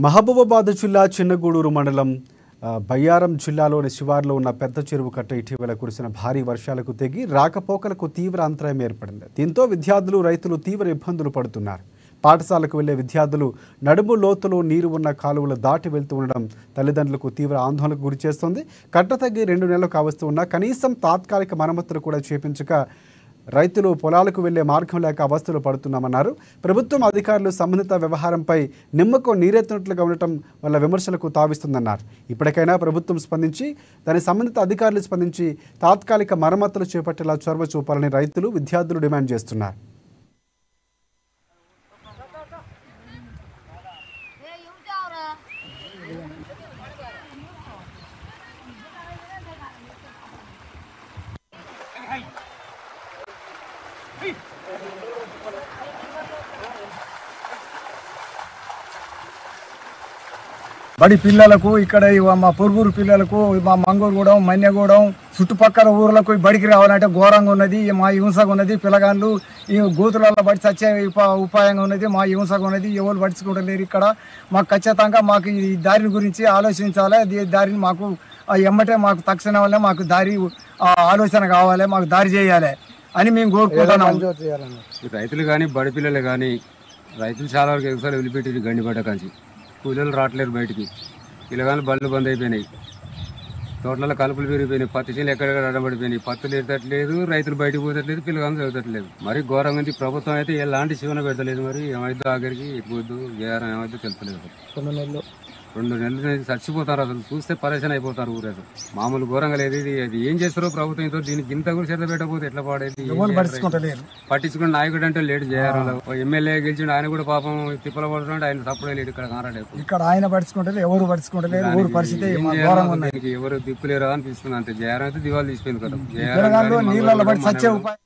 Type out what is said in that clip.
మహబూబాబాద్ జిల్లా చిన్నగూడూరు మండలం బయ్యారం జిల్లాలోని శివార్లో ఉన్న పెద్ద చెరువు కట్ట ఇటీవల కురిసిన భారీ వర్షాలకు తెగి రాకపోకలకు తీవ్ర అంతరాయం ఏర్పడింది. దీంతో విద్యార్థులు రైతులు తీవ్ర ఇబ్బందులు పడుతున్నారు. పాఠశాలకు వెళ్లే విద్యార్థులు నడుము లోతులో నీరు ఉన్న కాలువలు దాటి వెళ్తూ ఉండడం తల్లిదండ్రులకు తీవ్ర ఆందోళనకు గురి చేస్తోంది. కట్ట తగ్గి 2 నెలలు కావస్తూ ఉన్నా కనీసం తాత్కాలిక మరమ్మతులు కూడా చేపించక రైతులు పొలాలకు వెళ్లే మార్గం లేక అవస్థలు పడుతున్నామన్నారు. ప్రభుత్వం అధికారులు సంబంధిత వ్యవహారంపై నిమ్మకు నీరెత్తినట్లుగా ఉండటం వల్ల విమర్శలకు తావిస్తుందన్నారు. ఇప్పటికైనా ప్రభుత్వం స్పందించి దాని సంబంధిత అధికారులు స్పందించి తాత్కాలిక మరమ్మతులు చేపట్టేలా చొరవ చూపాలని రైతులు విద్యార్థులు డిమాండ్ చేస్తున్నారు. బడి పిల్లలకు ఇక్కడ మా పొరుగురు పిల్లలకు మా మంగూరుగూడెం మన్యగూడెం చుట్టుపక్కల ఊర్లకు బడికి రావాలంటే ఘోరంగా ఉన్నది. మా హింసగా ఉన్నది. పిల్లగాళ్ళు ఈ గోతులలో బడి చచ్చే ఉపాయంగా ఉన్నది. మా హింసగా ఉన్నది. ఎవరు పట్టించుకోవట్లేరు. ఇక్కడ మాకు ఖచ్చితంగా మాకు ఈ దారిని గురించి ఆలోచించాలి. దారిని మాకు ఎమ్మటే మాకు తక్షణం వల్ల మాకు దారి ఆలోచన కావాలి. మాకు దారి చేయాలి అని మేము కోరుకుంటున్నాం. రైతులు కానీ బడి పిల్లలు కానీ రైతులు చాలా వరకు ఎగసారి వదిలిపెట్టి గండిపడ్డ కాంచి కూలీలు రావట్లేరు బయటికి. పిల్లగాళ్ళు బళ్ళు బంద్ అయిపోయినాయి. తోటలలో కలుపులు పెరిగిపోయినాయి. పత్తి చేలు ఎక్కడెక్కడ అడబడిపోయినాయి. పత్తులు ఎత్తట్లేదు. రైతులు బయటకు పోతట్లేదు. పిల్లగాళ్ళు చదువుతట్లేదు. మరి ఘోరంగా ఉంది. ప్రభుత్వం అయితే ఎలాంటి శివన పెడతలేదు. మరి ఏమైతే ఆఖరికి ఎటుపోద్దు ఏరం ఏమైతే తెలుస్తలేదు. 2 నెలలు చచ్చిపోతారు. అసలు చూస్తే పరేషాన్ అయిపోతారు. ఊరు అసలు మామూలు ఘోరంగా లేదు. ఇది ఏం చేస్తారో ప్రభుత్వంతో దీనికి ఇంత కూడా శ్రద్ధ పెట్టకపోతే ఎట్లా పాడేది. పట్టించుకుని నాయకుడు అంటే లేడు చేయాలి. ఎమ్మెల్యే గెలిచిండు. ఆయన కూడా పాపం తిప్పల పడుతుంటే ఆయన తప్పుడే లేడు. ఇక్కడ కారాడు. ఇక్కడ ఆయన పట్టించుకుంటారు. ఎవరు పట్టించుకుంటలేరు. ఊరు పరిస్థితి ఎవరు దిక్కులేరు అనిపిస్తుంది. అంతే జయారం అయితే దివాళి తీసిపోయింది కదా. నీళ్ళ పడి సచ్చే ఉపాయం